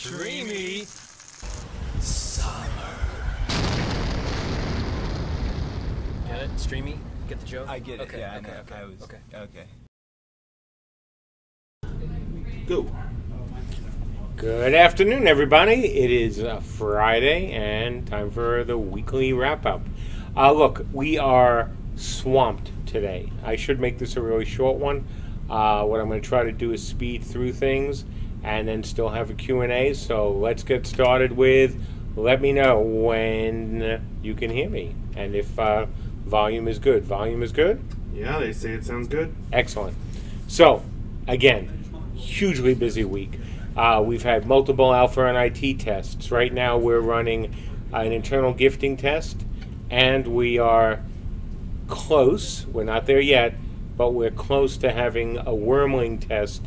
Dreamy Summer. Get it? Streamy? Get the joke? I get it. Okay, Yeah, okay, I know. okay, I was okay. Go. Good afternoon, everybody. It is Friday and time for the weekly wrap up. Look, we are swamped today. I should make this a really short one. What I'm going to try to do is speed through things and then still have a Q&A. So let's get started with let me know when you can hear me and if volume is good. Volume is good? Yeah, they say it sounds good. Excellent. So, again, hugely busy week. We've had multiple Alpha and IT tests. Right now we're running an internal gifting test, and we are close. We're not there yet, but we're close to having a wormling test.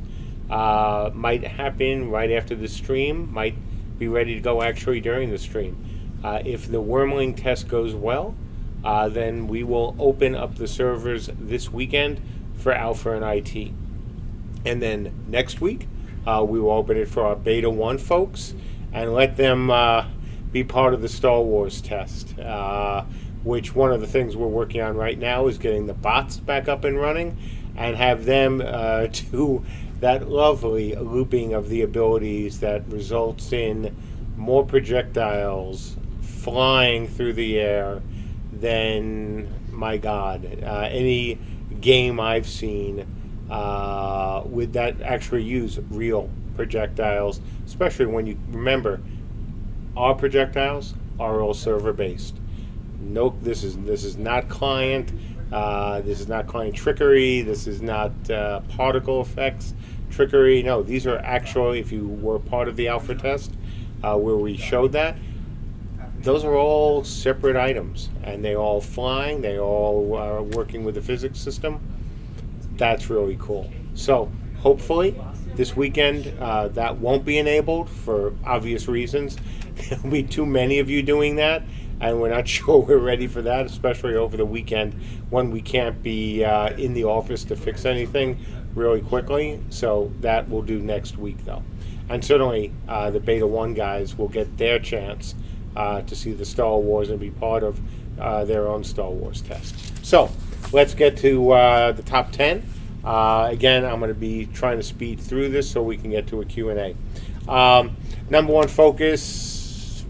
Might happen right after the stream, might be ready to go actually during the stream. If the wormling test goes well, then we will open up the servers this weekend for Alpha and IT. And then next week, we will open it for our Beta 1 folks and let them be part of the Star Wars test, which one of the things we're working on right now is getting the bots back up and running and have them do that lovely looping of the abilities that results in more projectiles flying through the air than, my God, any game I've seen with that actually use real projectiles, especially when you remember our projectiles are all server based. No, this is not client. This is not client trickery. This is not particle effects trickery. No, these are actual. If you were part of the alpha test where we showed that, those are all separate items, and they all flying. They all are working with the physics system. That's really cool. So hopefully this weekend that won't be enabled for obvious reasons. There'll be too many of you doing that, and we're not sure we're ready for that, especially over the weekend when we can't be in the office to fix anything really quickly. So that we'll do next week, though. And certainly the Beta 1 guys will get their chance to see the Star Wars and be part of their own Star Wars test. So let's get to the top 10. Again, I'm going to be trying to speed through this so we can get to a Q&A. Number one focus,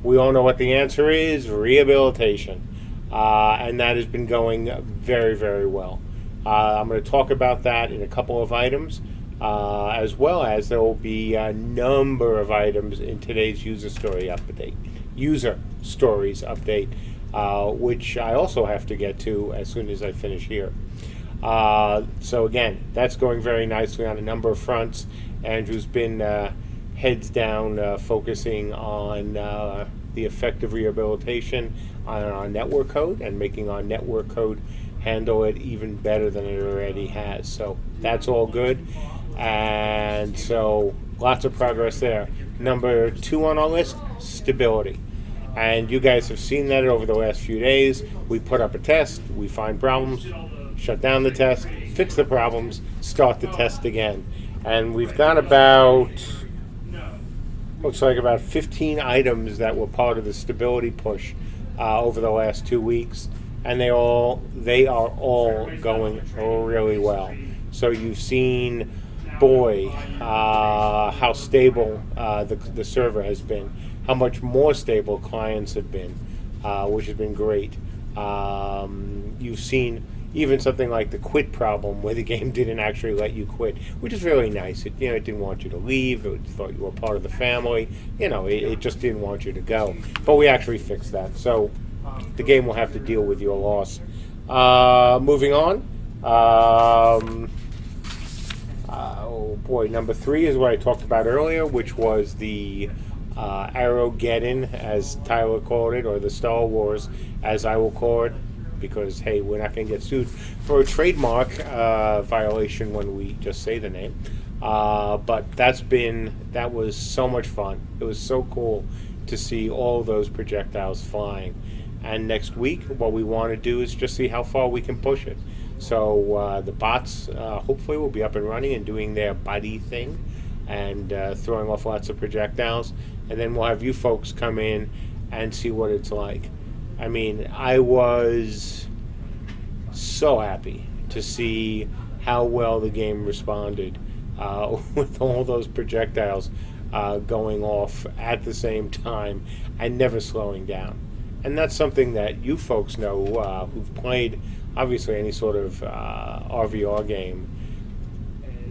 we all know what the answer is, rehabilitation. And that has been going very, very well. I'm going to talk about that in a couple of items, as well as there will be a number of items in today's user stories update, which I also have to get to as soon as I finish here. So again, that's going very nicely on a number of fronts. Andrew's been heads down focusing on the effective rehabilitation on our network code and making our network code handle it even better than it already has. So that's all good. And so lots of progress there. Number 2 on our list, stability. And you guys have seen that over the last few days. We put up a test, we find problems, shut down the test, fix the problems, start the test again. And we've got looks like about 15 items that were part of the stability push over the last 2 weeks. And they are all going really well. So you've seen, how stable the server has been, how much more stable clients have been, which has been great. You've seen even something like the quit problem, where the game didn't actually let you quit, which is really nice. It didn't want you to leave. It thought you were part of the family. It just didn't want you to go. But we actually fixed that. So the game will have to deal with your loss. Moving on. Number 3 is what I talked about earlier, which was the Arrowgeddon, as Tyler called it, or the Star Wars, as I will call it, because, hey, we're not going to get sued for a trademark violation when we just say the name. But that was so much fun. It was so cool to see all those projectiles flying. And next week, what we want to do is just see how far we can push it. So the bots hopefully will be up and running and doing their buddy thing and throwing off lots of projectiles, and then we'll have you folks come in and see what it's like. I mean, I was so happy to see how well the game responded with all those projectiles going off at the same time and never slowing down. And that's something that you folks know who've played, obviously, any sort of RVR game.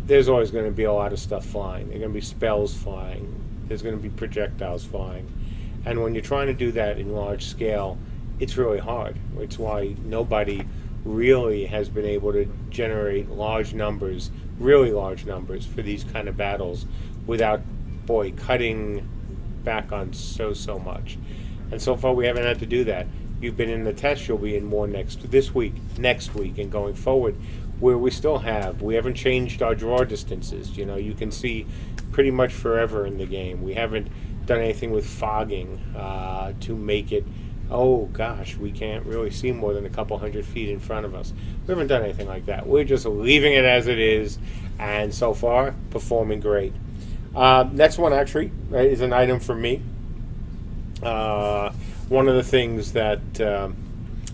There's always going to be a lot of stuff flying. There are going to be spells flying. There's going to be projectiles flying. And when you're trying to do that in large scale, it's really hard. It's why nobody really has been able to generate large numbers, really large numbers, for these kind of battles without, boy, cutting back on so much. And so far we haven't had to do that. You've been in the test, you'll be in more next week, and going forward, where we haven't changed our draw distances. You know, you can see pretty much forever in the game. We haven't done anything with fogging to make it, oh gosh, we can't really see more than a couple 100 feet in front of us. We haven't done anything like that. We're just leaving it as it is, and so far, performing great. Next one, actually, is an item for me. One of the things that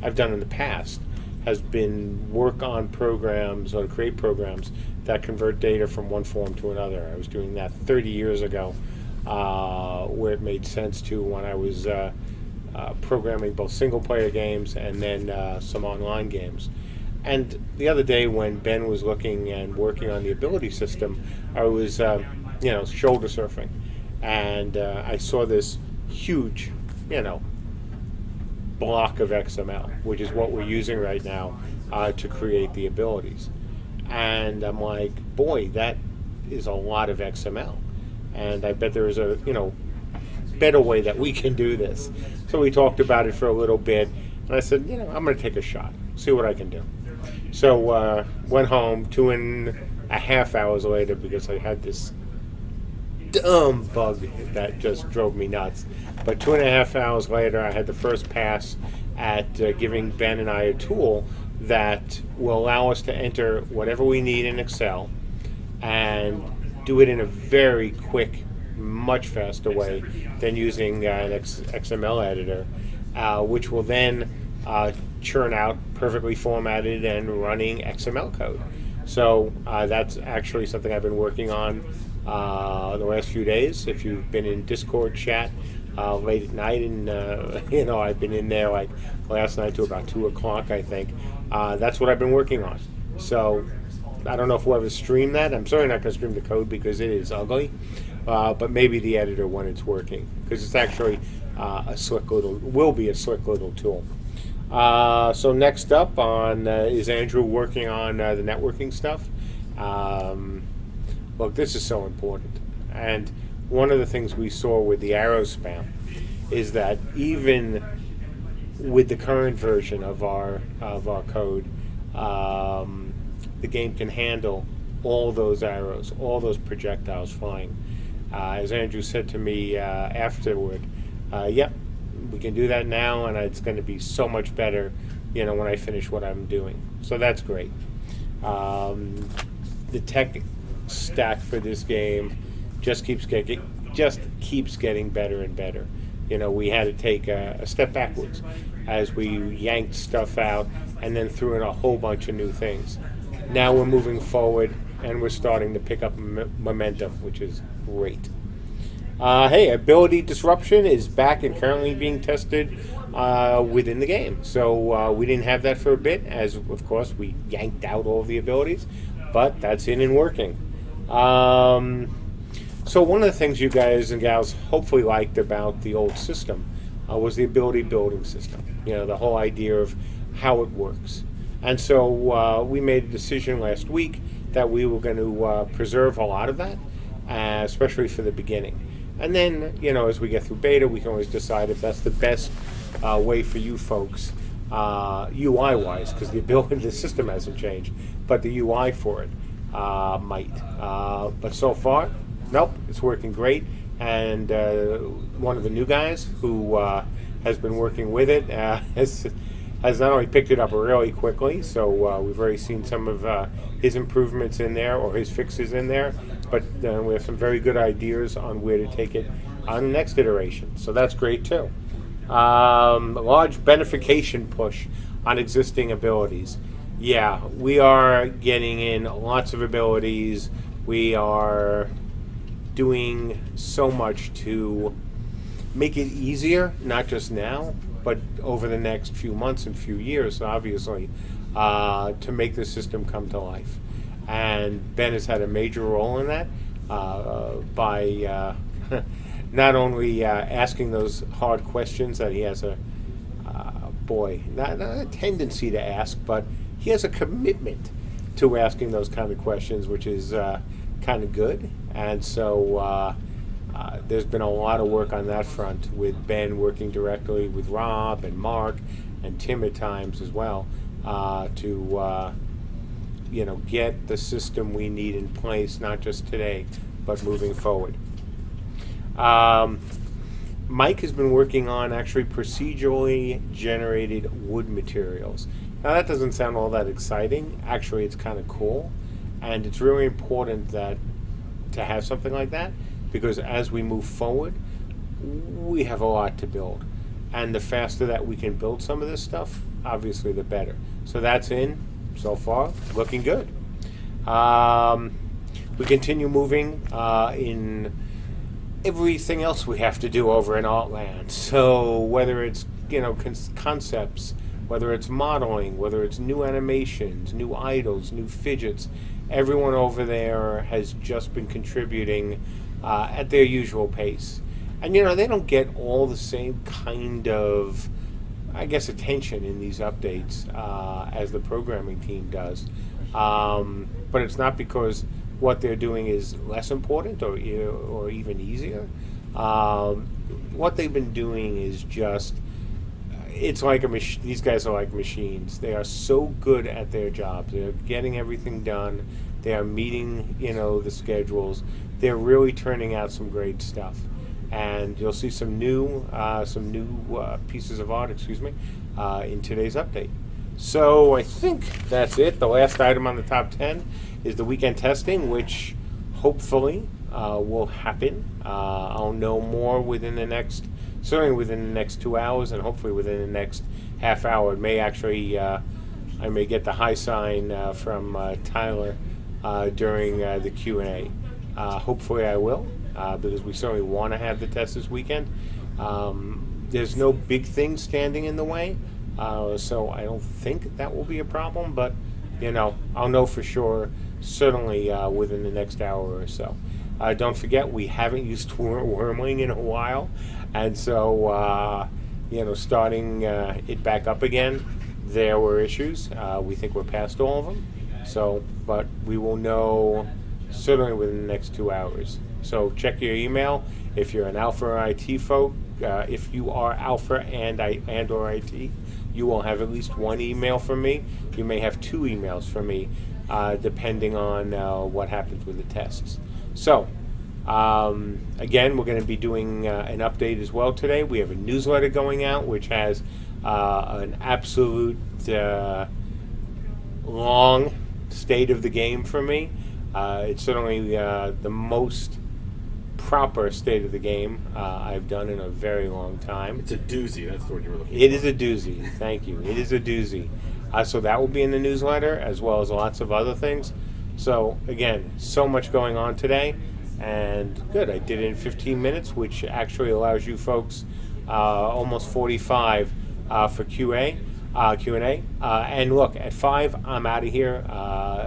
I've done in the past has been work on programs or create programs that convert data from one form to another. I was doing that 30 years ago, where it made sense to, when I was programming both single-player games and then some online games. And the other day when Ben was looking and working on the ability system, I was shoulder surfing, and I saw this huge, block of XML, which is what we're using right now to create the abilities. And I'm like, boy, that is a lot of XML, and I bet there is a better way that we can do this. So we talked about it for a little bit, and I said, I'm going to take a shot, see what I can do. So went home 2.5 hours later, because I had this dumb bug that just drove me nuts. But 2.5 hours later, I had the first pass at giving Ben and I a tool that will allow us to enter whatever we need in Excel and do it in a very quick, much faster way than using an XML editor, which will then churn out perfectly formatted and running XML code. So that's actually something I've been working on the last few days. If you've been in Discord chat late at night, and I've been in there like last night to about 2 o'clock, I think. That's what I've been working on. So I don't know if we'll ever stream that. I'm certainly not going to stream the code because it is ugly, but maybe the editor when it's working, because it's actually will be a slick little tool. So next up on is Andrew working on the networking stuff. Look, this is so important. And one of the things we saw with the arrow spam is that even with the current version of our code, the game can handle all those arrows, all those projectiles flying. As Andrew said to me afterward, yep, we can do that now, and it's going to be so much better, when I finish what I'm doing. So that's great. The tech stack for this game just keeps getting better and better. We had to take a step backwards as we yanked stuff out and then threw in a whole bunch of new things. Now we're moving forward and we're starting to pick up momentum, which is great. Hey, ability disruption is back and currently being tested within the game. So we didn't have that for a bit, as of course we yanked out all of the abilities, but that's in and working. So one of the things you guys and gals hopefully liked about the old system was the ability building system. The whole idea of how it works. And so we made a decision last week that we were going to preserve a lot of that, especially for the beginning. And then, as we get through beta, we can always decide if that's the best way for you folks, UI-wise, because the system hasn't changed, but the UI for it might. But so far, nope, it's working great. And one of the new guys who has been working with it has has not only picked it up really quickly, so we've already seen some of his improvements in there, or his fixes in there, but we have some very good ideas on where to take it on the next iteration. So that's great too. Large benefication push on existing abilities. Yeah, we are getting in lots of abilities. We are doing so much to make it easier, not just now, but over the next few months and few years, obviously, to make the system come to life. And Ben has had a major role in that by not only asking those hard questions that he has not a tendency to ask, but he has a commitment to asking those kind of questions, which is kind of good. And so there's been a lot of work on that front, with Ben working directly with Rob and Mark and Tim at times as well, to get the system we need in place, not just today, but moving forward. Mike has been working on actually procedurally generated wood materials. Now that doesn't sound all that exciting. Actually, it's kind of cool, and it's really important to have something like that, because as we move forward, we have a lot to build, and the faster that we can build some of this stuff, obviously the better. So that's in so far, looking good. We continue moving in everything else we have to do over in Artland. So whether it's concepts, whether it's modeling, whether it's new animations, new idols, new fidgets, everyone over there has just been contributing at their usual pace. And they don't get all the same kind of, I guess, attention in these updates as the programming team does. But it's not because what they're doing is less important or even easier. What they've been doing is just, it's like these guys are like machines. They are so good at their jobs. They're getting everything done. They are meeting, the schedules. They're really turning out some great stuff. And you'll see some new pieces of art, in today's update. So I think that's it. The last item on the top 10 is the weekend testing, which hopefully will happen. I'll know more certainly within the next 2 hours, and hopefully within the next half hour. It may actually, I may get the high sign from Tyler during the Q&A. Hopefully I will, because we certainly want to have the test this weekend. There's no big thing standing in the way, so I don't think that will be a problem, but I'll know for sure, certainly within the next hour or so. Don't forget, we haven't used Wormling in a while, and so starting it back up again, there were issues. We think we're past all of them, but we will know certainly within the next 2 hours. So check your email if you're an Alpha or IT folk. If you are Alpha and or IT, you will have at least one email from me. You may have 2 emails from me, depending on what happens with the tests. So, again, we're going to be doing an update as well today. We have a newsletter going out, which has an absolute long state of the game for me. It's certainly the most proper state of the game I've done in a very long time. It's a doozy. That's the word you were looking for. It is a doozy. Thank you. It is a doozy. So that will be in the newsletter, as well as lots of other things. So, again, so much going on today. And good, I did it in 15 minutes, which actually allows you folks almost 45 for Q&A. And look, at 5, I'm out of here,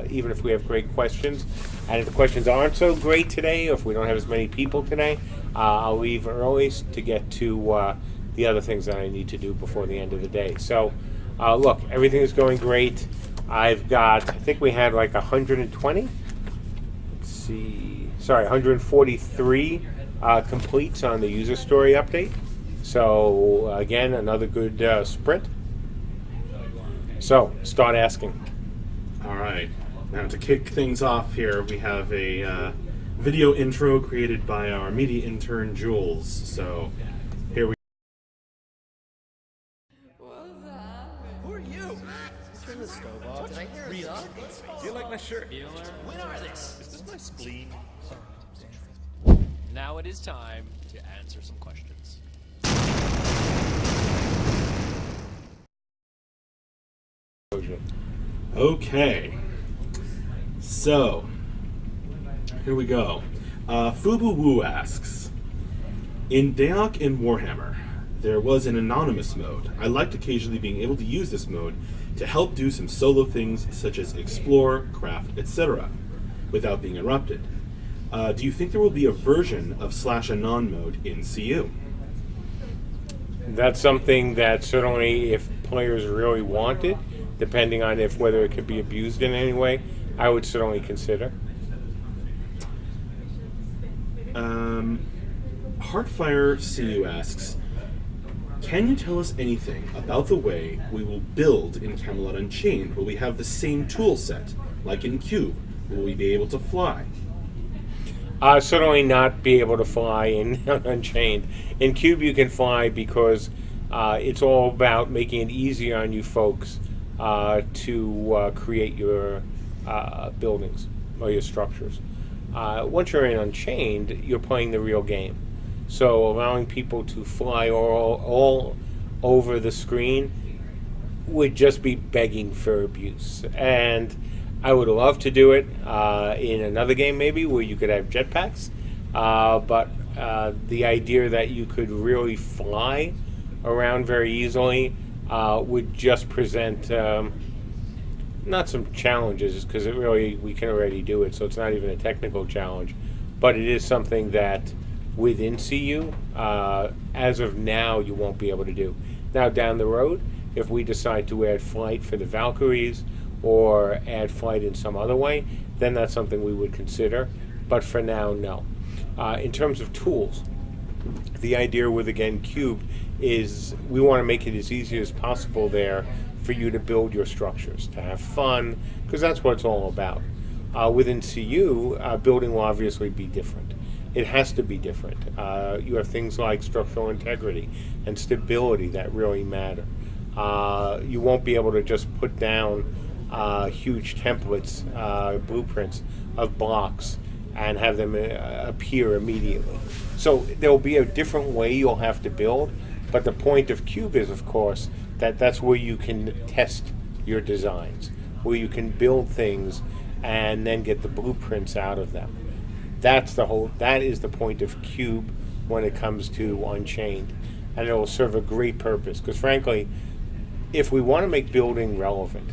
even if we have great questions. And if the questions aren't so great today, or if we don't have as many people today, I'll leave early to get to the other things that I need to do before the end of the day. So, look, everything is going great. I think we had like 120. Let's see. Sorry, 143 completes on the user story update. So, again, another good sprint. So, start asking. All right. Now, to kick things off here, we have a video intro created by our media intern, Jules. So, here we What's up? Sure. When are this? Is this my spleen? Now it is time to answer some questions. Okay. So, here we go. Fubu Wu asks, in Daok and Warhammer, there was an anonymous mode. I liked occasionally being able to use this mode to help do some solo things such as explore, craft, etc., without being interrupted. Do you think there will be a version of /anon mode in CU? That's something that certainly, if players really want it, depending on whether it could be abused in any way, I would certainly consider. Hearthfire CU asks, can you tell us anything about the way we will build in Camelot Unchained? Will we have the same tool set, like in Cube? Will we be able to fly? Certainly not be able to fly in Unchained. In Cube you can fly because it's all about making it easier on you folks to create your buildings or your structures. Once you're in Unchained, you're playing the real game. So allowing people to fly all over the screen would just be begging for abuse. And I would love to do it in another game maybe where you could have jetpacks. But the idea that you could really fly around very easily would just present not some challenges, because we can already do it, so it's not even a technical challenge, but it is something that within CU, as of now, you won't be able to do. Now down the road, if we decide to add flight for the Valkyries or add flight in some other way, then that's something we would consider, but for now, no. In terms of tools, the idea with, again, Cube is we want to make it as easy as possible there for you to build your structures, to have fun, because that's what it's all about. Within CU, building will obviously be different. It has to be different. You have things like structural integrity and stability that really matter. You won't be able to just put down huge templates, blueprints of blocks and have them appear immediately. So there will be a different way you'll have to build, but the point of Cube is, of course, that's where you can test your designs, where you can build things and then get the blueprints out of them. That is the point of Cube when it comes to Unchained, and it will serve a great purpose, because frankly, if we want to make building relevant,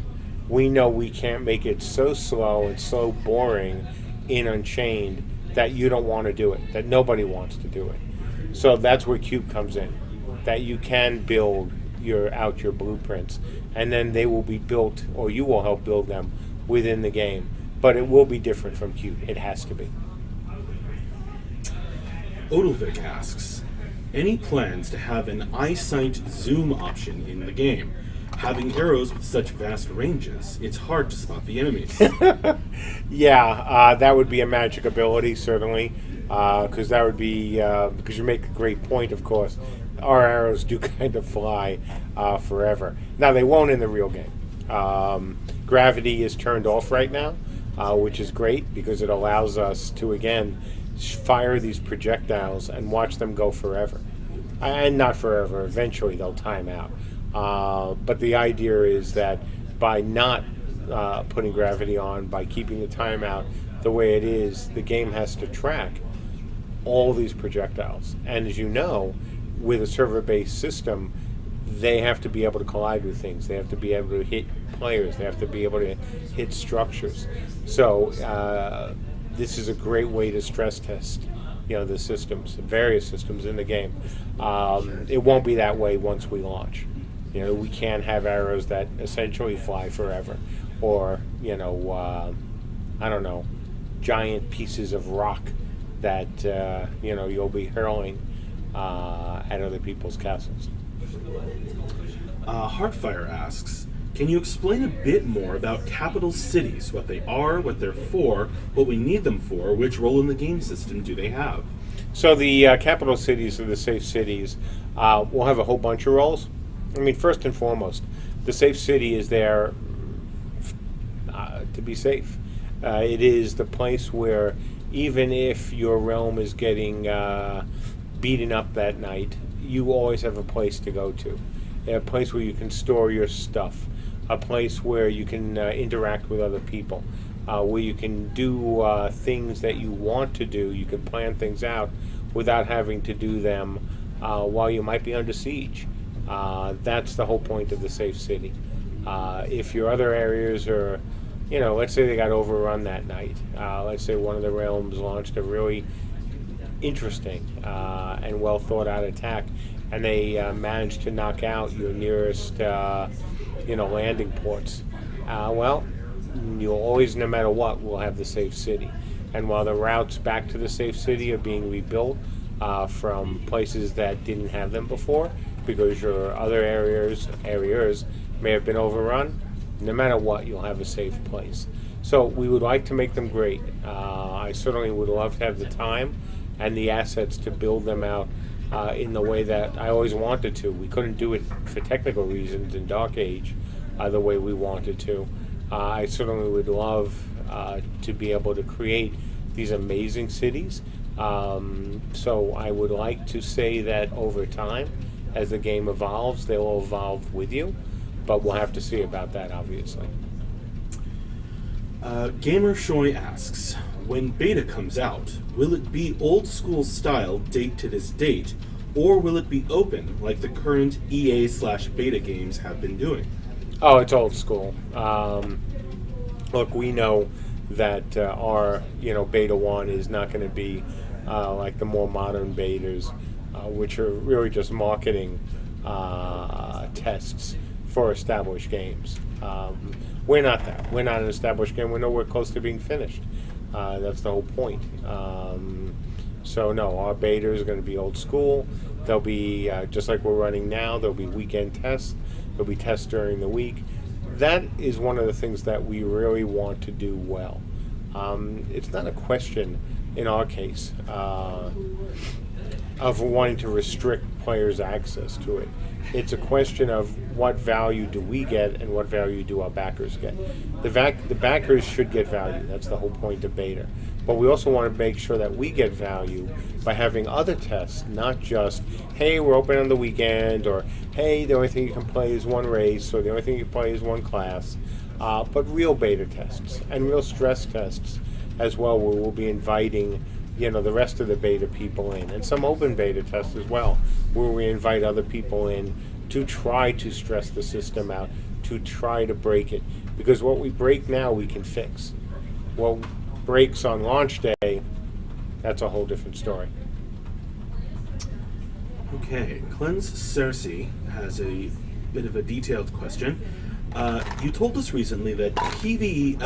we know we can't make it so slow and so boring in Unchained that you don't want to do it, that nobody wants to do it. So that's where Cube comes in, that you can build out your blueprints, and then they will be built, or you will help build them within the game. But it will be different from Cube. It has to be. Odelvik asks, any plans to have an eyesight zoom option in the game? Having arrows with such vast ranges, it's hard to spot the enemies. Yeah, that would be a magic ability, certainly, because that would be, because you make a great point, of course. Our arrows do kind of fly forever. Now, they won't in the real game. Gravity is turned off right now, which is great because it allows us to, again, fire these projectiles and watch them go forever. And not forever. Eventually, they'll time out. But the idea is that by not putting gravity on, by keeping the timeout the way it is, the game has to track all these projectiles. And as you know, with a server-based system, they have to be able to collide with things. They have to be able to hit players. They have to be able to hit structures. So this is a great way to stress test, the systems, various systems in the game. It won't be that way once we launch. We can't have arrows that essentially fly forever, or I don't know, giant pieces of rock that you'll be hurling at other people's castles. Hearthfire asks, can you explain a bit more about capital cities, what they are, what they're for, what we need them for, which role in the game system do they have? So the capital cities are the safe cities. We'll have a whole bunch of roles. I mean, first and foremost, the safe city is there to be safe. It is the place where even if your realm is getting beaten up that night, you always have a place to go to. A place where you can store your stuff. A place where you can interact with other people. Where you can do things that you want to do. You can plan things out without having to do them while you might be under siege. That's the whole point of the safe city. If your other areas are, let's say they got overrun that night. Let's say one of the realms launched a really interesting and well thought out attack, and they managed to knock out your nearest, landing ports. Well, you'll always, no matter what, will have the safe city. And while the routes back to the safe city are being rebuilt from places that didn't have them before, because your other areas may have been overrun, no matter what, you'll have a safe place. So we would like to make them great. I certainly would love to have the time and the assets to build them out in the way that I always wanted to. We couldn't do it for technical reasons in Dark Age the way we wanted to. I certainly would love to be able to create these amazing cities. So I would like to say that over time, as the game evolves, they will evolve with you. But we'll have to see about that, obviously. Gamer Shoy asks, when beta comes out, will it be old school style date to this date, or will it be open like the current EA/beta games have been doing? Oh, it's old school. Look, we know that our beta 1 is not going to be like the more modern betas, which are really just marketing tests for established games. We're not that. We're not an established game. We're nowhere close to being finished. That's the whole point. So no, our beta is going to be old school. There'll be, just like we're running now, there'll be weekend tests. There'll be tests during the week. That is one of the things that we really want to do well. It's not a question, in our case, of wanting to restrict players' access to it. It's a question of what value do we get and what value do our backers get. The backers should get value. That's the whole point of beta. But we also want to make sure that we get value by having other tests, not just, hey, we're open on the weekend, or hey, the only thing you can play is one race, or the only thing you can play is one class, but real beta tests and real stress tests as well, where we'll be inviting the rest of the beta people in, and some open beta tests as well, where we invite other people in to try to stress the system out, to try to break it. Because what we break now, we can fix. What breaks on launch day, that's a whole different story. Okay, Cleanse Cersei has a bit of a detailed question. You told us recently that PvE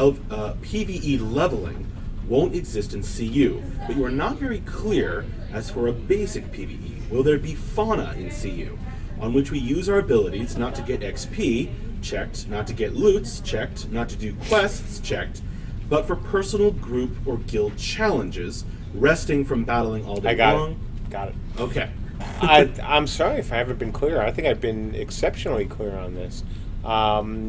leveling won't exist in CU, but you are not very clear as for a basic PvE. Will there be fauna in CU, on which we use our abilities not to get XP, checked, not to get loots, checked, not to do quests, checked, but for personal, group, or guild challenges, resting from battling all day long? Got it. Okay. I'm sorry if I haven't been clear. I think I've been exceptionally clear on this.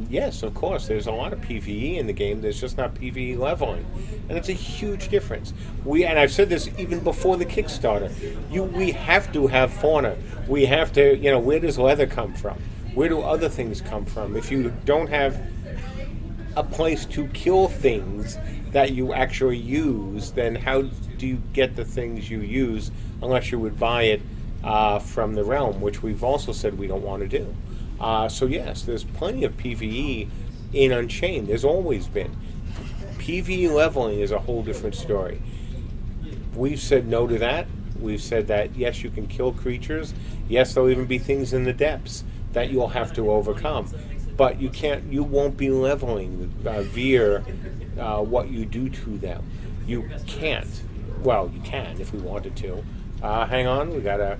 Yes, of course, there's a lot of PvE in the game. There's just not PvE leveling, and it's a huge difference. And I've said this even before the Kickstarter. We have to have fauna. We have to, where does leather come from? Where do other things come from? If you don't have a place to kill things that you actually use, then how do you get the things you use unless you would buy it from the realm, which we've also said we don't want to do. So yes, there's plenty of PvE in Unchained. There's always been. PvE leveling is a whole different story. We've said no to that. We've said that yes, you can kill creatures. Yes, there'll even be things in the depths that you'll have to overcome. But you won't be leveling via what you do to them. You can't. Well, you can if we wanted to. Hang on, we got a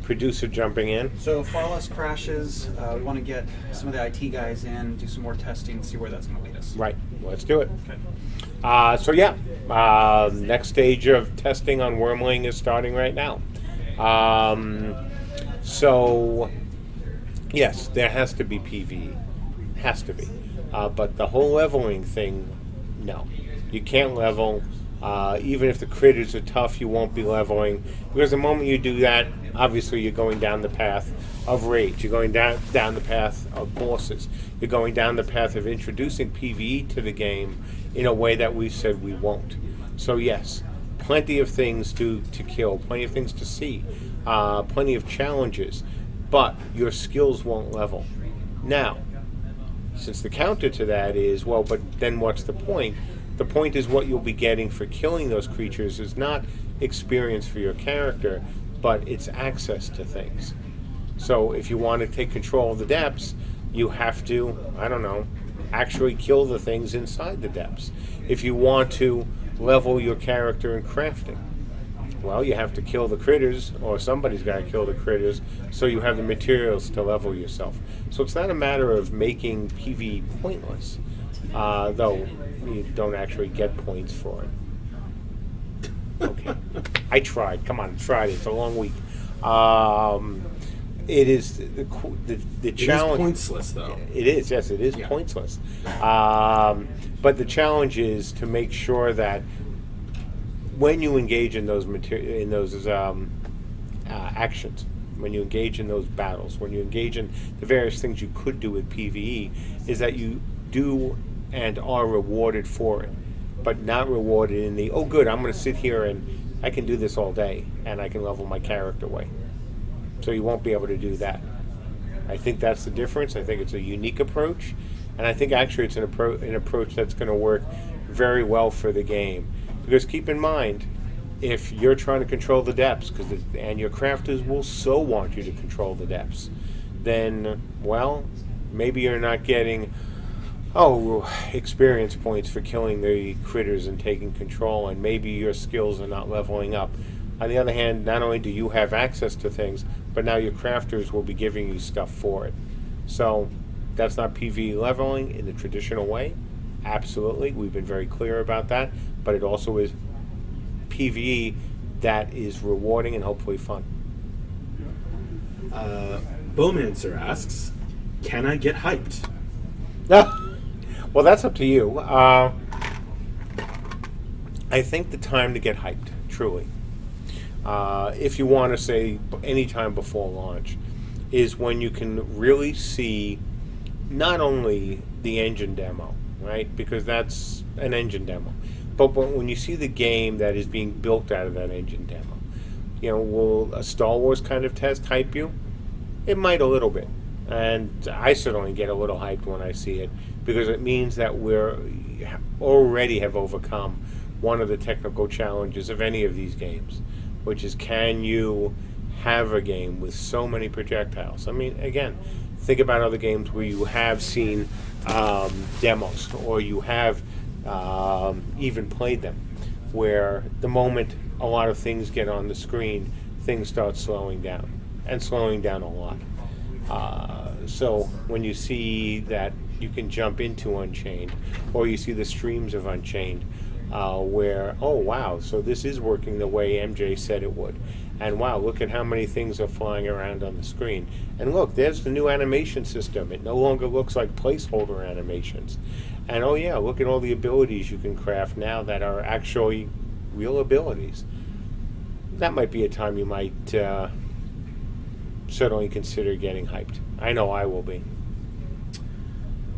producer jumping in. So far less crashes. We want to get some of the IT guys in, do some more testing, see where that's going to lead us. Right. Let's do it. Okay. So yeah, next stage of testing on Wormling is starting right now. So yes, there has to be PvE. Has to be. But the whole leveling thing, no. You can't level. Even if the critters are tough, you won't be leveling. Because the moment you do that, obviously you're going down the path of rage. You're going down the path of bosses. You're going down the path of introducing PvE to the game in a way that we said we won't. So yes, plenty of things to kill, plenty of things to see, plenty of challenges, but your skills won't level. Now, since the counter to that is, well, but then what's the point? The point is what you'll be getting for killing those creatures is not experience for your character, but it's access to things. So if you want to take control of the depths, you have to, I don't know, actually kill the things inside the depths. If you want to level your character in crafting, well, you have to kill the critters, or somebody's got to kill the critters, so you have the materials to level yourself. So it's not a matter of making PvE pointless, though you don't actually get points for it. Okay. I tried. Come on, tried. It's a long week. It is the challenge. It is pointless, though. It is, yes, it is pointless. But the challenge is to make sure that when you engage in those actions, when you engage in those battles, when you engage in the various things you could do with PvE, is that you do and are rewarded for it, but not rewarded in the, oh good, I'm going to sit here and I can do this all day and I can level my character way. So you won't be able to do that. I think that's the difference. I think it's a unique approach, and I think actually it's an approach that's going to work very well for the game. Because keep in mind, if you're trying to control the depths, and your crafters will so want you to control the depths, then, well, maybe you're not getting experience points for killing the critters and taking control, and maybe your skills are not leveling up. On the other hand, not only do you have access to things, but now your crafters will be giving you stuff for it. So that's not PvE leveling in the traditional way. Absolutely, we've been very clear about that, but it also is PvE that is rewarding and hopefully fun. Bowmancer asks, can I get hyped? Well, that's up to you. I think the time to get hyped, truly, if you want to say any time before launch, is when you can really see not only the engine demo, right? Because that's an engine demo. But when you see the game that is being built out of that engine demo, will a Star Wars kind of test hype you? It might a little bit. And I certainly get a little hyped when I see it, because it means that we're already have overcome one of the technical challenges of any of these games, which is, can you have a game with so many projectiles? I mean, again, think about other games where you have seen demos, or you have even played them, where the moment a lot of things get on the screen, things start slowing down, and slowing down a lot. So when you see that you can jump into Unchained, or you see the streams of Unchained, where, oh wow, so this is working the way MJ said it would. And wow, look at how many things are flying around on the screen. And look, there's the new animation system. It no longer looks like placeholder animations. And oh yeah, look at all the abilities you can craft now that are actually real abilities. That might be a time you might certainly consider getting hyped. I know I will be.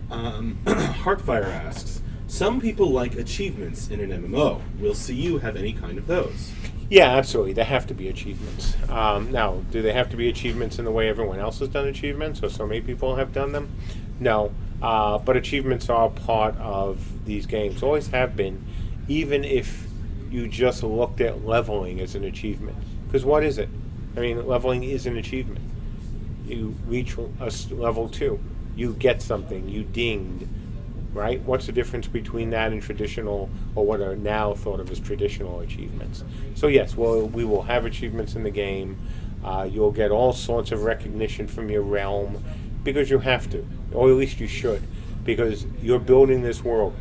Hearthfire asks, some people like achievements in an MMO. Will CU have any kind of those? Yeah, absolutely. There have to be achievements. Now, do they have to be achievements in the way everyone else has done achievements, or so many people have done them? No. But achievements are part of these games. Always have been, even if you just looked at leveling as an achievement. Because what is it? I mean, leveling is an achievement. You reach a level 2. You get something. You dinged. Right? What's the difference between that and traditional, or what are now thought of as traditional achievements? So yes, we will have achievements in the game. You'll get all sorts of recognition from your realm, because you have to, or at least you should, because you're building this world.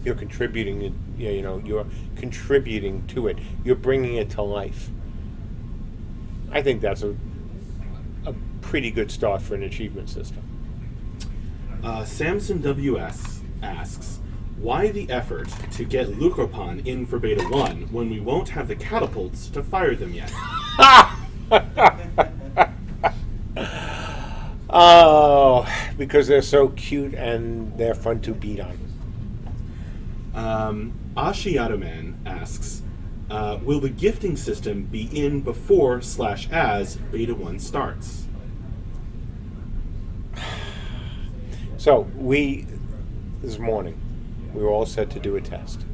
You're contributing. You're contributing to it. You're bringing it to life. I think that's a pretty good start for an achievement system. Samson WS asks, Why the effort to get Lucropan in for Beta 1 when we won't have the catapults to fire them yet? Oh, because they're so cute and they're fun to beat on. Ashiatoman asks, will the gifting system be in before/as Beta 1 starts? So this morning, we were all set to do a test.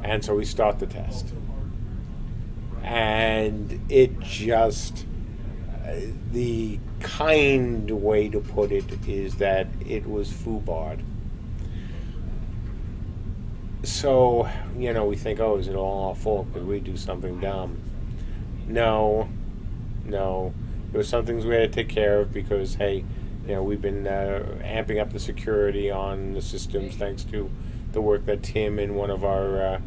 And so we start the test. And it just, the kind way to put it is that it was foobarred. So, we think, is it all our fault? Did we do something dumb? No. There were some things we had to take care of because, hey, we've been amping up the security on the systems thanks to the work that Tim and one of our,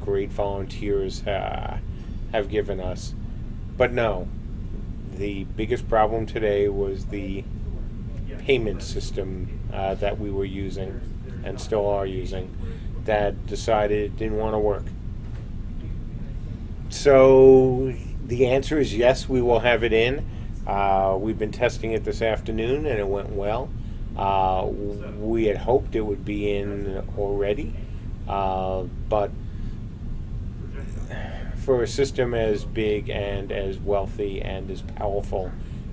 great volunteers have given us. But no, the biggest problem today was the payment system that we were using and still are using that decided it didn't want to work. So the answer is yes, we will have it in. We've been testing it this afternoon, and it went well. We had hoped it would be in already, but for a system as big and as wealthy and as powerful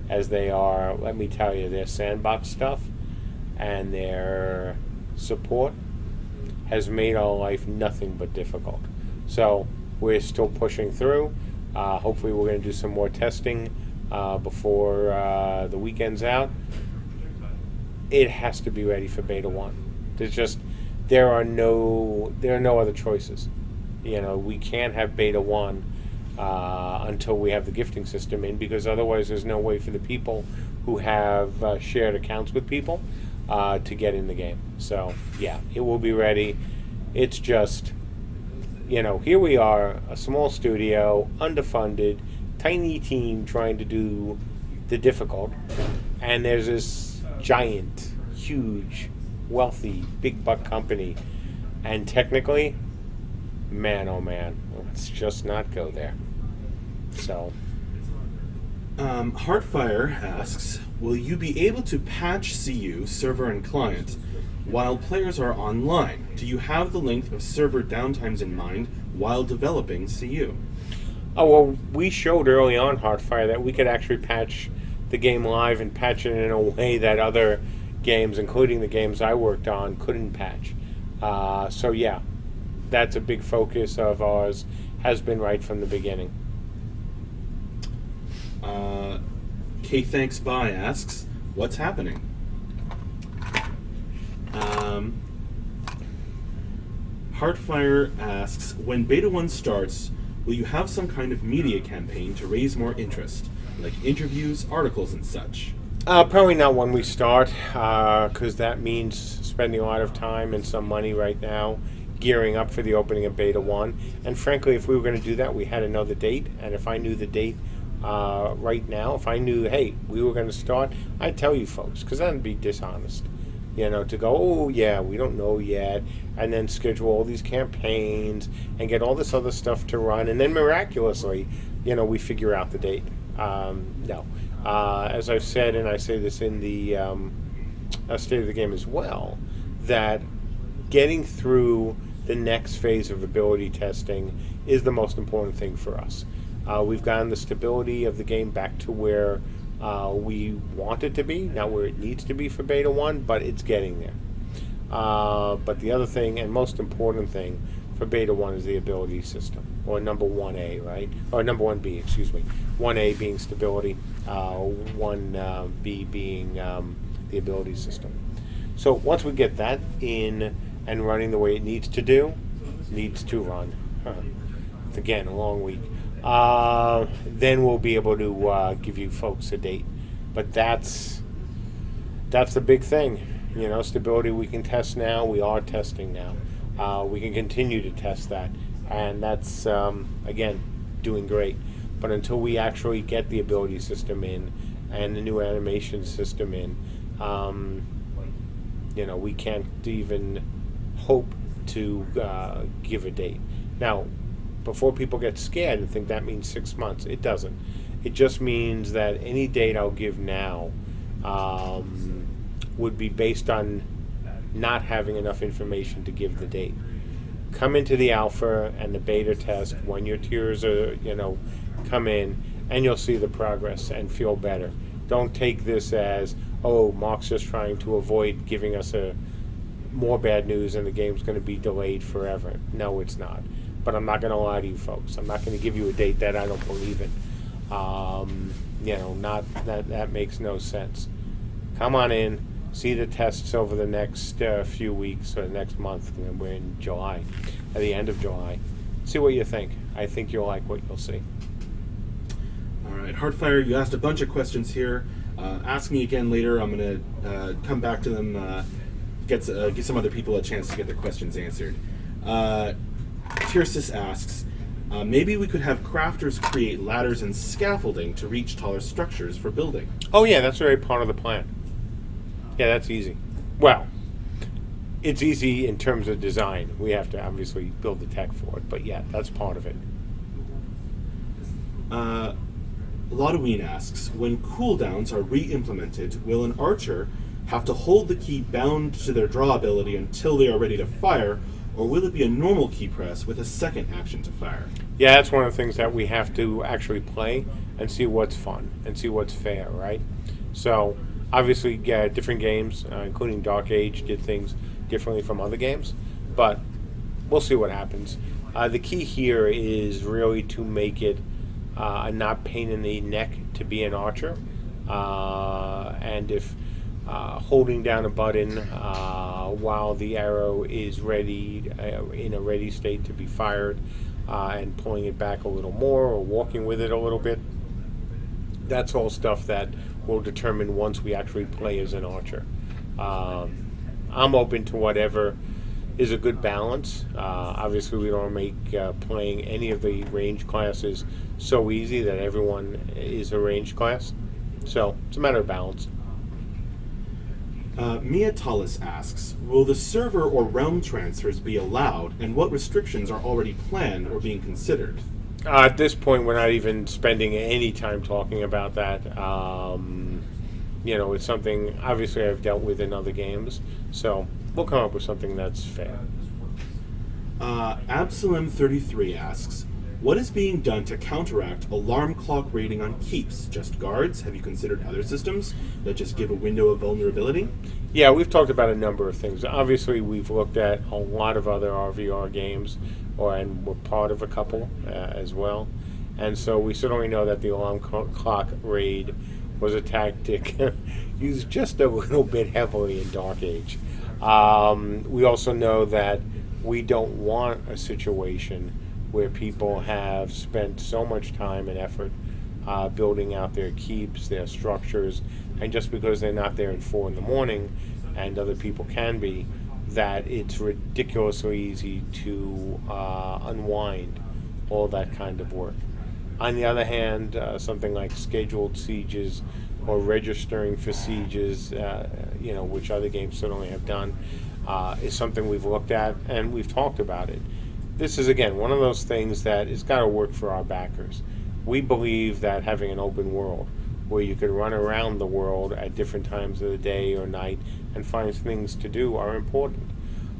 as they are, let me tell you, their sandbox stuff and their support has made our life nothing but difficult. So we're still pushing through. Hopefully we're going to do some more testing before the weekend's out. It has to be ready for Beta 1. There are no other choices. We can't have Beta 1 until we have the gifting system in, because otherwise there's no way for the people who have shared accounts with people to get in the game. So yeah, it will be ready. It's just, here we are, a small studio, underfunded, tiny team trying to do the difficult, and there's this giant, huge, wealthy, big buck company, and technically, man, oh man, let's just not go there. So Hearthfire asks, will you be able to patch CU, server and client, while players are online? Do you have the length of server downtimes in mind while developing CU? Oh, well, we showed early on Hearthfire that we could actually patch the game live and patch it in a way that other games, including the games I worked on, couldn't patch. So yeah, that's a big focus of ours, has been right from the beginning. K Thanks Bye asks, what's happening? Heartfire asks, when Beta 1 starts, will you have some kind of media campaign to raise more interest, like interviews, articles, and such? Probably not when we start, because that means spending a lot of time and some money right now gearing up for the opening of Beta 1. And frankly, if we were going to do that, we had to know the date. And if I knew the date right now, if I knew, hey, we were going to start, I'd tell you folks, because that would be dishonest. To go, oh yeah, we don't know yet, and then schedule all these campaigns and get all this other stuff to run, and then miraculously, we figure out the date. No. As I've said, and I say this in the State of the Game as well, that getting through the next phase of ability testing is the most important thing for us. We've gotten the stability of the game back to where we want it to be, not where it needs to be for Beta 1, but it's getting there. But the other thing, and most important thing, for Beta 1 is the ability system, or number 1A, right? Or number 1B, excuse me. 1A being stability, 1B being the ability system. So once we get that in and running the way it needs to run, again, a long week, then we'll be able to give you folks a date. But that's the big thing. Stability we can test now. We are testing now. We can continue to test that. And that's, again, doing great. But until we actually get the ability system in and the new animation system in, We can't even hope to give a date. Now, before people get scared and think that means 6 months, it doesn't. It just means that any date I'll give now would be based on not having enough information to give the date. Come into the alpha and the beta test when your tiers are, come in, and you'll see the progress and feel better. Don't take this as, oh, Mark's just trying to avoid giving us more bad news and the game's going to be delayed forever. No, it's not. But I'm not going to lie to you folks. I'm not going to give you a date that I don't believe in. Not that makes no sense. Come on in, see the tests over the next few weeks or next month. We're in July, at the end of July. See what you think. I think you'll like what you'll see. All right, Hearthfire, you asked a bunch of questions here. Ask me again later. I'm going to come back to them, give some other people a chance to get their questions answered. Tirsis asks, maybe we could have crafters create ladders and scaffolding to reach taller structures for building. Oh yeah, that's already part of the plan. Yeah, that's easy. Well, it's easy in terms of design. We have to obviously build the tech for it, but yeah, that's part of it. Lodoween asks, when cooldowns are re-implemented, will an archer have to hold the key bound to their draw ability until they are ready to fire, or will it be a normal key press with a second action to fire? Yeah, that's one of the things that we have to actually play and see what's fun and see what's fair, right? So, obviously, different games, including Dark Age, did things differently from other games, but we'll see what happens. The key here is really to make it a not pain in the neck to be an archer, and if holding down a button while the arrow is ready, in a ready state to be fired, and pulling it back a little more or walking with it a little bit, that's all stuff that will determine once we actually play as an archer. I'm open to whatever is a good balance. Obviously, we don't make playing any of the range classes so easy that everyone is a range class. So it's a matter of balance. Mia Tullis asks, will the server or realm transfers be allowed, and what restrictions are already planned or being considered? At this point, we're not even spending any time talking about that. It's something, obviously, I've dealt with in other games, so we'll come up with something that's fair. Absalom33 asks, what is being done to counteract alarm clock rating on keeps? Just guards? Have you considered other systems that just give a window of vulnerability? Yeah, we've talked about a number of things. Obviously, we've looked at a lot of other RVR games, and we're part of a couple as well. And so we certainly know that the alarm clock raid was a tactic used just a little bit heavily in Dark Age. We also know that we don't want a situation where people have spent so much time and effort building out their keeps, their structures, and just because they're not there at 4 in the morning, and other people can be, that it's ridiculously easy to unwind all that kind of work. On the other hand, something like scheduled sieges or registering for sieges, which other games certainly have done, is something we've looked at and we've talked about it. This is, again, one of those things that has got to work for our backers. We believe that having an open world where you can run around the world at different times of the day or night and find things to do are important.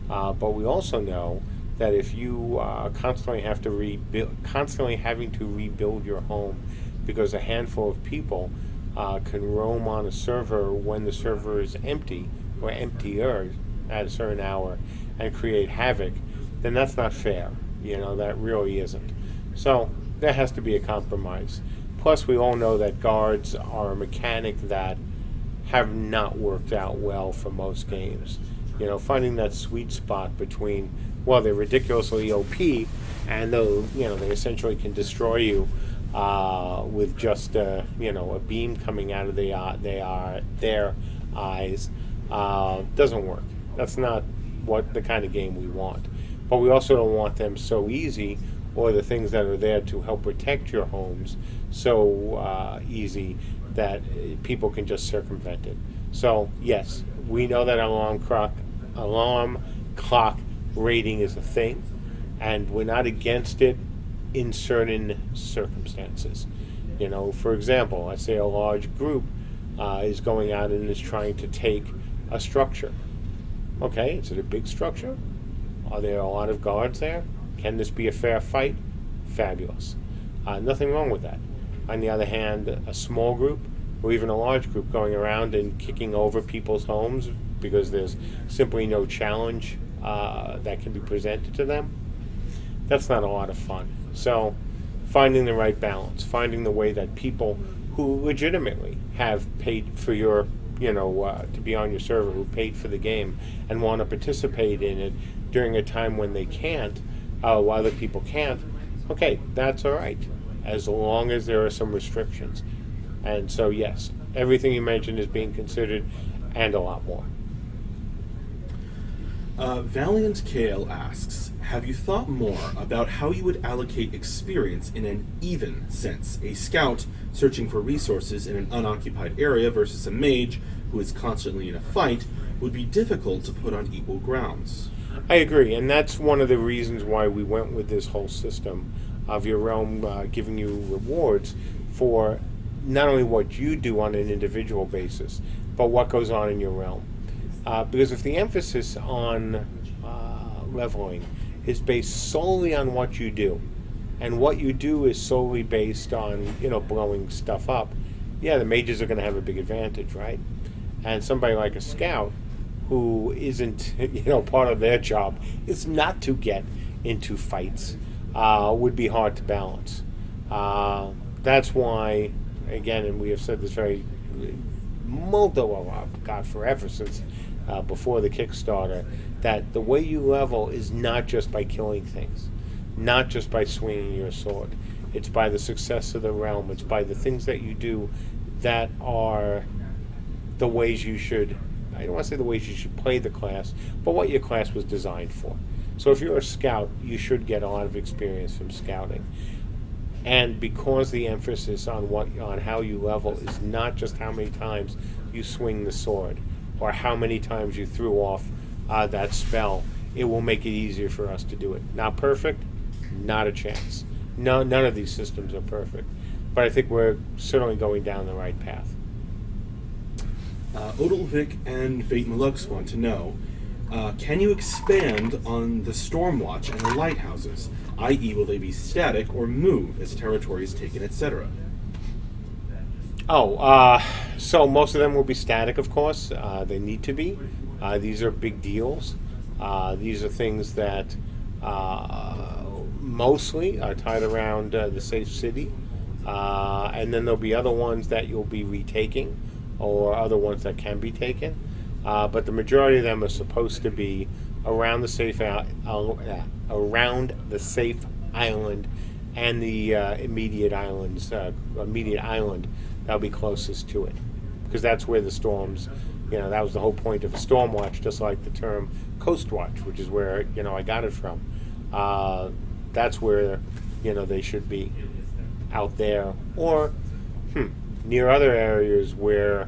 But we also know that if you constantly having to rebuild your home because a handful of people can roam on a server when the server is empty or emptier at a certain hour and create havoc, then that's not fair. That really isn't. So there has to be a compromise. Plus, we all know that guards are a mechanic that have not worked out well for most games. Finding that sweet spot between, well, they're ridiculously OP, and they essentially can destroy you with just a beam coming out of their eyes, doesn't work. That's not the kind of game we want. But we also don't want them so easy, or the things that are there to help protect your homes so easy that people can just circumvent it. So yes, we know that alarm clock rating is a thing, and we're not against it in certain circumstances. For example, let's say a large group is going out and is trying to take a structure. Okay, is it a big structure? Are there a lot of guards there? Can this be a fair fight? Fabulous. Nothing wrong with that. On the other hand, a small group or even a large group going around and kicking over people's homes because there's simply no challenge that can be presented to them, that's not a lot of fun. So finding the right balance, finding the way that people who legitimately have paid for your, to be on your server, who paid for the game and want to participate in it during a time when they can't, while other people can't, okay, that's all right, as long as there are some restrictions. And so, yes, everything you mentioned is being considered, and a lot more. Valiant Kale asks, have you thought more about how you would allocate experience in an even sense? A scout searching for resources in an unoccupied area versus a mage who is constantly in a fight would be difficult to put on equal grounds. I agree, and that's one of the reasons why we went with this whole system of your realm giving you rewards for not only what you do on an individual basis, but what goes on in your realm. Because if the emphasis on leveling is based solely on what you do, and what you do is solely based on, blowing stuff up, yeah, the mages are going to have a big advantage, right? And somebody like a scout who isn't, part of their job is not to get into fights, would be hard to balance. That's why, again, and we have said this forever since before the Kickstarter, that the way you level is not just by killing things, not just by swinging your sword. It's by the success of the realm. It's by the things that you do that are the ways you should, I don't want to say the ways you should play the class, but what your class was designed for. So if you're a scout, you should get a lot of experience from scouting. And because the emphasis on how you level is not just how many times you swing the sword or how many times you threw off that spell, it will make it easier for us to do it. Not perfect, not a chance. No, none of these systems are perfect. But I think we're certainly going down the right path. Odilvik and Fate Malux want to know, can you expand on the Stormwatch and the lighthouses? I.e., will they be static or move as territory is taken, etc.? So most of them will be static, of course. They need to be. These are big deals. These are things that mostly are tied around the safe city. And then there'll be other ones that you'll be retaking or other ones that can be taken. But the majority of them are supposed to be around the safe island and the immediate island that'll be closest to it, because that's where the storms. That was the whole point of a storm watch, just like the term coast watch, which is where I got it from. That's where they should be, out there or near other areas where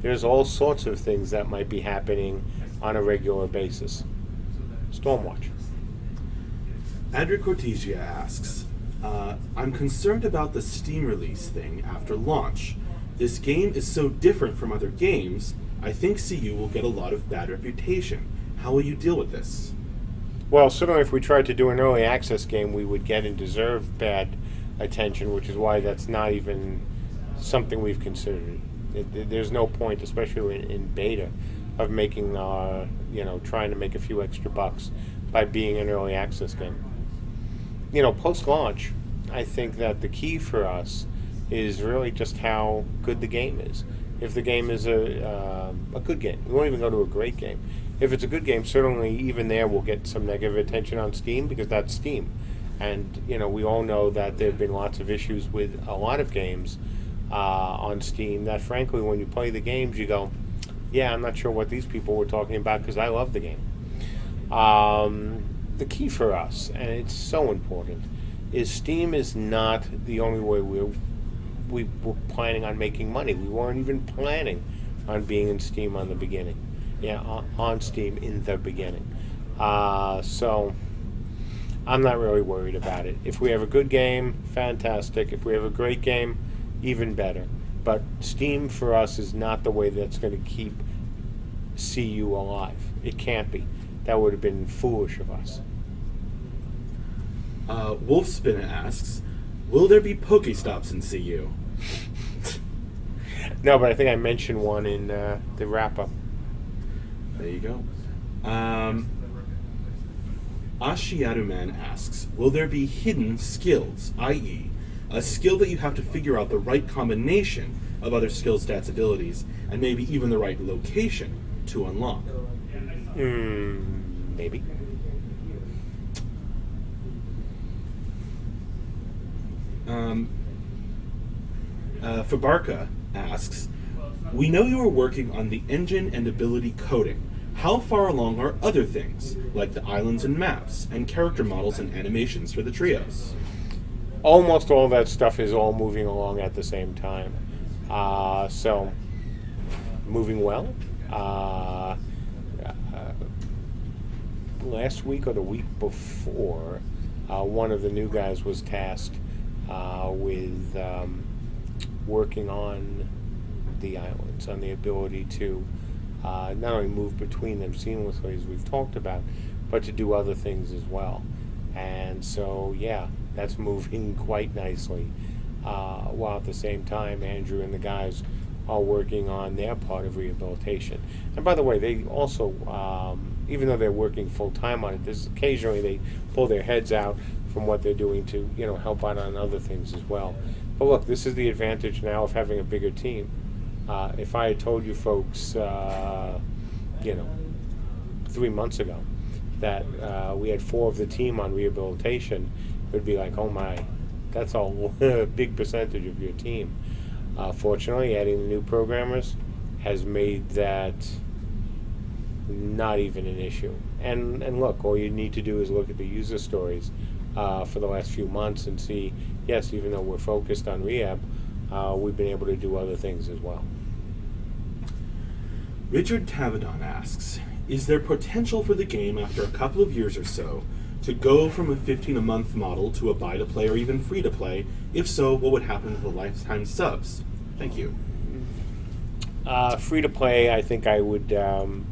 there's all sorts of things that might be happening on a regular basis. Stormwatch. Adric Cortesia asks, I'm concerned about the Steam release thing after launch. This game is so different from other games, I think CU will get a lot of bad reputation. How will you deal with this? Well, certainly if we tried to do an early access game, we would get and deserve bad attention, which is why that's not even something we've considered. There's no point, especially in beta, of making, trying to make a few extra bucks by being an early access game. Post-launch, I think that the key for us is really just how good the game is. If the game is a good game, we won't even go to a great game. If it's a good game, certainly even there we'll get some negative attention on Steam, because that's Steam. And, we all know that there have been lots of issues with a lot of games on Steam that, frankly, when you play the games, you go, yeah, I'm not sure what these people were talking about because I love the game. The key for us, and it's so important, is Steam is not the only way we were planning on making money. We weren't even planning on being in Steam on the beginning. Yeah, on Steam in the beginning. So I'm not really worried about it. If we have a good game, fantastic. If we have a great game, even better. But Steam for us is not the way that's going to keep CU alive. It can't be. That would have been foolish of us. Wolfspin asks, will there be Pokestops in CU? No, but I think I mentioned one in the wrap-up. There you go. Ashiaruman asks, will there be hidden skills, i.e., a skill that you have to figure out the right combination of other skill stats abilities, and maybe even the right location to unlock? Maybe. Fabarka asks, we know you are working on the engine and ability coding. How far along are other things, like the islands and maps, and character models and animations for the trios? Almost all that stuff is all moving along at the same time. So, moving well. Last week or the week before, one of the new guys was tasked with working on the islands, on the ability to not only move between them seamlessly, as we've talked about, but to do other things as well. And so, yeah, that's moving quite nicely. While at the same time, Andrew and the guys are working on their part of rehabilitation. And by the way, they also, even though they're working full-time on it, there's occasionally they pull their heads out from what they're doing to, help out on other things as well. But look, this is the advantage now of having a bigger team. If I had told you folks, 3 months ago that we had 4 of the team on rehabilitation, it would be like, oh my, that's a big percentage of your team. Fortunately, adding the new programmers has made that not even an issue. And look, all you need to do is look at the user stories for the last few months and see, yes, even though we're focused on rehab, we've been able to do other things as well. Richard Tavadon asks, is there potential for the game after a couple of years or so to go from a $15 a month model to a buy-to-play or even free-to-play? If so, what would happen to the lifetime subs? Thank you. Free-to-play, I think I would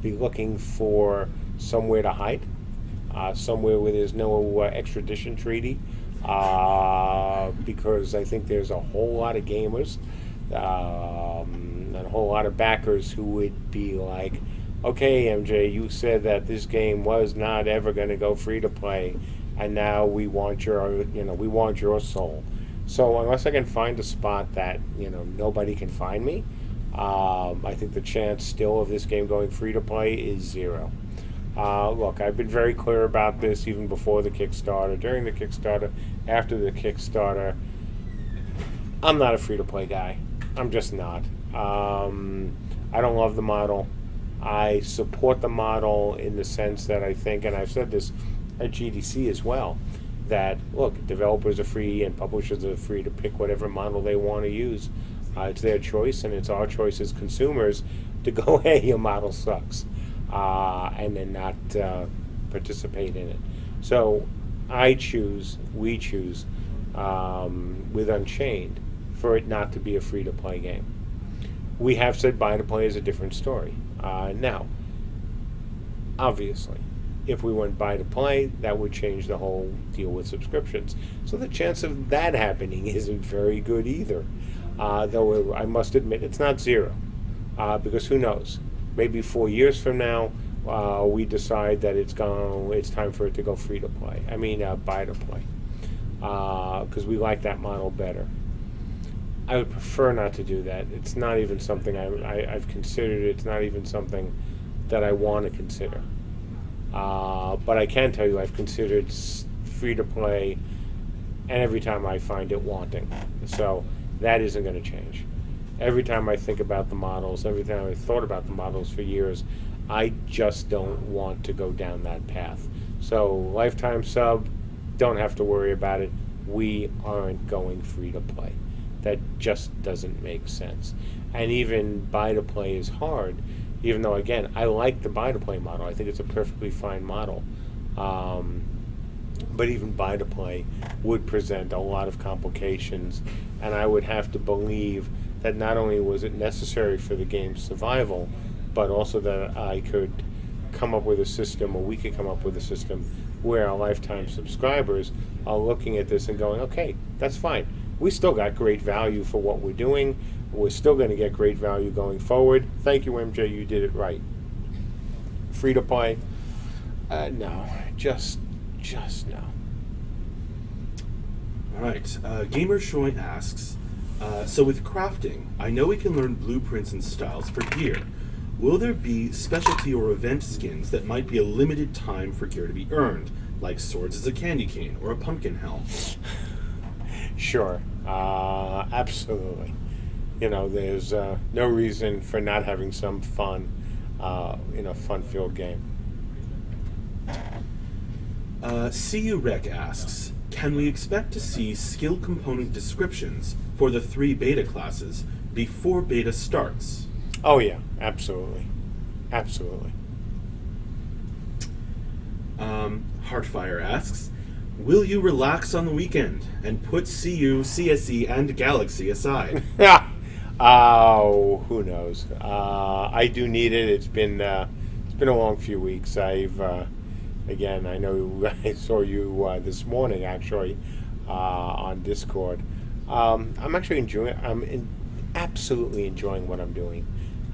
be looking for somewhere to hide, somewhere where there's no extradition treaty, because I think there's a whole lot of gamers and a whole lot of backers who would be like, okay, MJ, you said that this game was not ever going to go free to play, and now we want your soul. So unless I can find a spot that nobody can find me, I think the chance still of this game going free to play is 0. Look, I've been very clear about this even before the Kickstarter, during the Kickstarter, after the Kickstarter. I'm not a free to play guy. I'm just not. I don't love the model. I support the model in the sense that I think, and I've said this at GDC as well, that, look, developers are free and publishers are free to pick whatever model they want to use. It's their choice, and it's our choice as consumers to go, hey, your model sucks, and then not participate in it. So we choose, with Unchained, for it not to be a free-to-play game. We have said buy-to-play is a different story. Now, obviously, if we went buy-to-play, that would change the whole deal with subscriptions. So the chance of that happening isn't very good either. Though I must admit, it's not 0. Because who knows? Maybe 4 years from now, we decide that it's time for it to go free-to-play. Buy-to-play. Because we like that model better. I would prefer not to do that. It's not even something I've considered. It's not even something that I want to consider. But I can tell you I've considered free-to-play, and every time I find it wanting. So that isn't going to change. Every time I think about the models, every time I've thought about the models for years, I just don't want to go down that path. So lifetime sub, don't have to worry about it. We aren't going free-to-play. that just doesn't make sense. And even buy-to-play is hard, even though, again, I like the buy-to-play model. I think it's a perfectly fine model. But even buy-to-play would present a lot of complications, and I would have to believe that not only was it necessary for the game's survival, but also that I could come up with a system, or we could come up with a system, where our lifetime subscribers are looking at this and going, okay, that's fine. We still got great value for what we're doing. We're still going to get great value going forward. Thank you, MJ. You did it right. Free to play? No. Just no. All right. Gamer Shoy asks, so with crafting, I know we can learn blueprints and styles for gear. Will there be specialty or event skins that might be a limited time for gear to be earned, like swords as a candy cane or a pumpkin helm? Sure. Absolutely. There's no reason for not having some fun in a fun-filled game. CU Rec asks, can we expect to see skill component descriptions for the 3 beta classes before beta starts? Oh yeah, absolutely. Absolutely. Hearthfire asks, will you relax on the weekend and put CU, CSE, and Galaxy aside? Oh, who knows? I do need it. It's been a long few weeks. Again, I know I saw you this morning, actually, on Discord. I'm actually absolutely enjoying what I'm doing.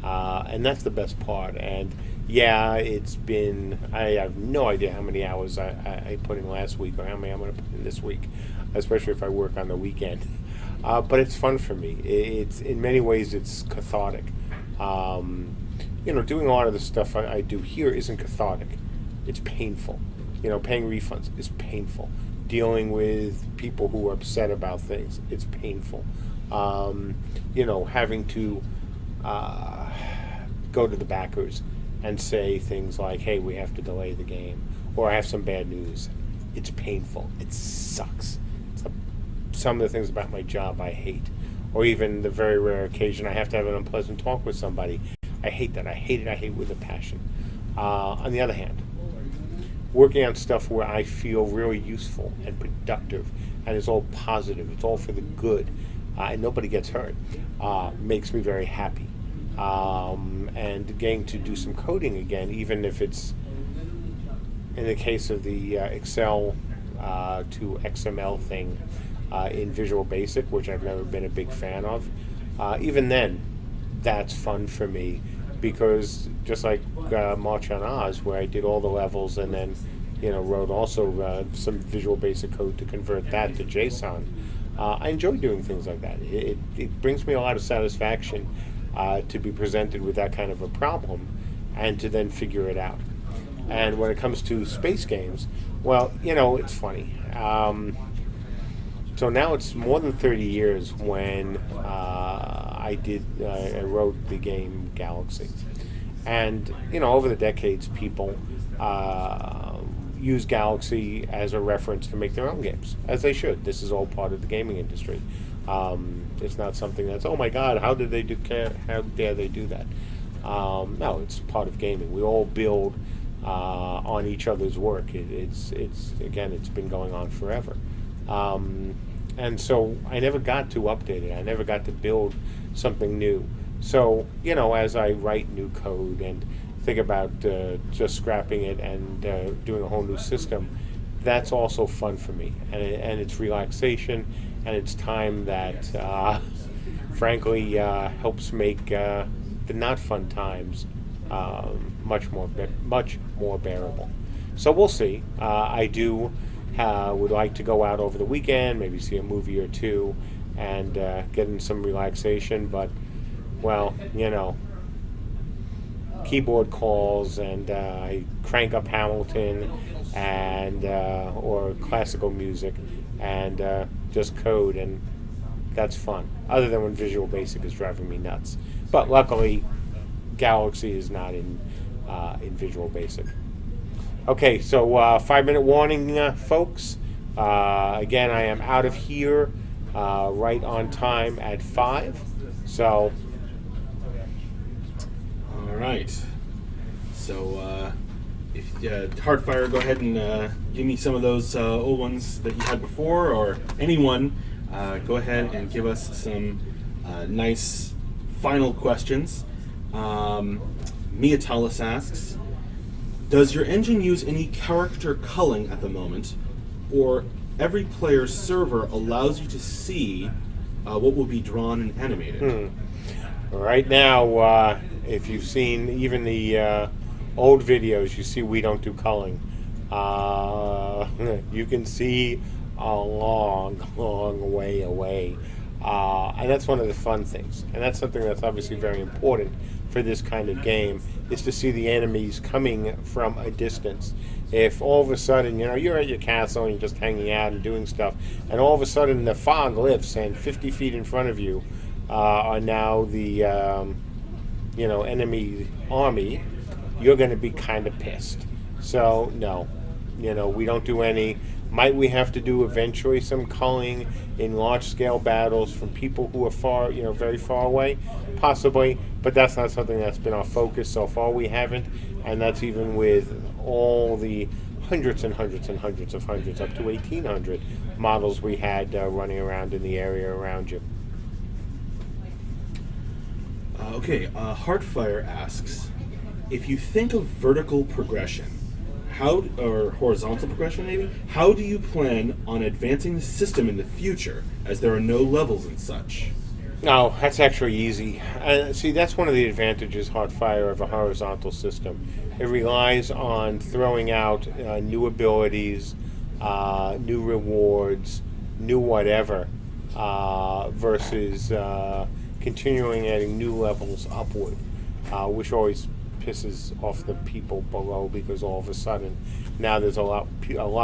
And that's the best part. And yeah, I have no idea how many hours I put in last week or how many I'm going to put in this week, especially if I work on the weekend. But it's fun for me. It's in many ways, it's cathartic. Doing a lot of the stuff I do here isn't cathartic. It's painful. Paying refunds is painful. Dealing with people who are upset about things, it's painful. Having to go to the backers and say things like, hey, we have to delay the game, or I have some bad news. It's painful. It sucks. Some of the things about my job I hate. Or even the very rare occasion I have to have an unpleasant talk with somebody. I hate that. I hate it. I hate it with a passion. On the other hand, working on stuff where I feel really useful and productive, and it's all positive, it's all for the good, and nobody gets hurt, makes me very happy. And getting to do some coding again, even if it's in the case of the Excel to XML thing in Visual Basic, which I've never been a big fan of, even then, that's fun for me. Because just like March on Oz, where I did all the levels and then, wrote also some Visual Basic code to convert that to JSON, I enjoy doing things like that. It brings me a lot of satisfaction to be presented with that kind of a problem and to then figure it out. And when it comes to space games, well, it's funny. So now it's more than 30 years when I wrote the game Galaxy. And, over the decades, people use Galaxy as a reference to make their own games, as they should. This is all part of the gaming industry. It's not something that's, oh my God, how dare they do that? No, it's part of gaming. We all build on each other's work. It's been going on forever. And so I never got to update it. I never got to build something new. So, as I write new code and think about just scrapping it and doing a whole new system, that's also fun for me. And it's relaxation, and it's time that, frankly, helps make the not fun times much more bearable. So we'll see. I do would like to go out over the weekend, maybe see a movie or two, and get in some relaxation. But, well, keyboard calls, and I crank up Hamilton and or classical music, and just code, and that's fun. Other than when Visual Basic is driving me nuts. But luckily, Galaxy is not in Visual Basic. Okay, so 5-minute warning, folks. Again, I am out of here right on time at 5. So, All right. So, if Hearthfire, go ahead and give me some of those old ones that you had before, or anyone. Go ahead and give us some nice final questions. Miatalis asks, does your engine use any character culling at the moment, or every player's server allows you to see what will be drawn and animated? Right now, if you've seen even the old videos, you see we don't do culling. You can see a long way away. And that's one of the fun things. And that's something that's obviously very important for this kind of game, is to see the enemies coming from a distance. If all of a sudden, you're at your castle and you're just hanging out and doing stuff, and all of a sudden the fog lifts and 50 feet in front of you are now the enemy army, you're going to be kind of pissed. So, no. We don't do any. Might we have to do eventually some culling in large-scale battles from people who are far, very far away? Possibly, but that's not something that's been our focus so far. We haven't, and that's even with all the hundreds and hundreds and hundreds of hundreds, up to 1,800 models we had running around in the area around you. Hearthfire asks, if you think of vertical progression, or horizontal progression maybe, how do you plan on advancing the system in the future, as there are no levels and such? No, that's actually easy. See, that's one of the advantages, Hearthfire, of a horizontal system. It relies on throwing out new abilities, new rewards, new whatever, versus continuing adding new levels upward, which always pisses off the people below, because all of a sudden now there's a lot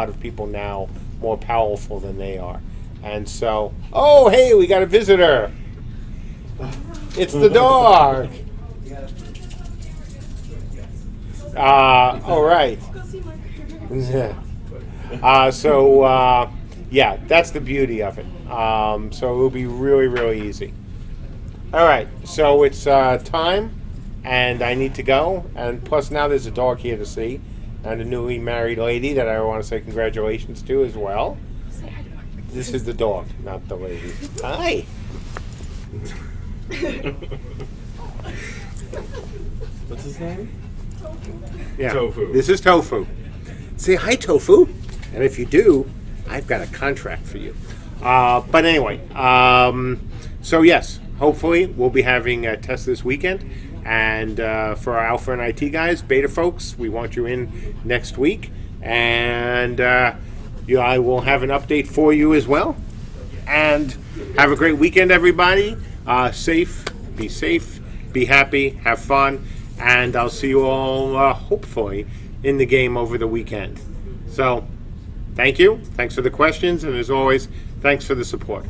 of people now more powerful than they are. And so, oh hey, we got a visitor. It's the dog. All right. Yeah, that's the beauty of it. So it'll be really, really easy. All right, so it's time, and I need to go. And plus, now there's a dog here to see, and a newly married lady that I want to say congratulations to as well. This is the dog, not the lady. Hi. What's his name? Yeah. Tofu. This is Tofu. Say hi, Tofu. And if you do, I've got a contract for you. But anyway, so yes, hopefully we'll be having a test this weekend. And for our Alpha and IT guys, beta folks, we want you in next week. And I will have an update for you as well. And have a great weekend, everybody. Safe, be happy, have fun. And I'll see you all, hopefully, in the game over the weekend. So, thank you. Thanks for the questions. And as always, thanks for the support.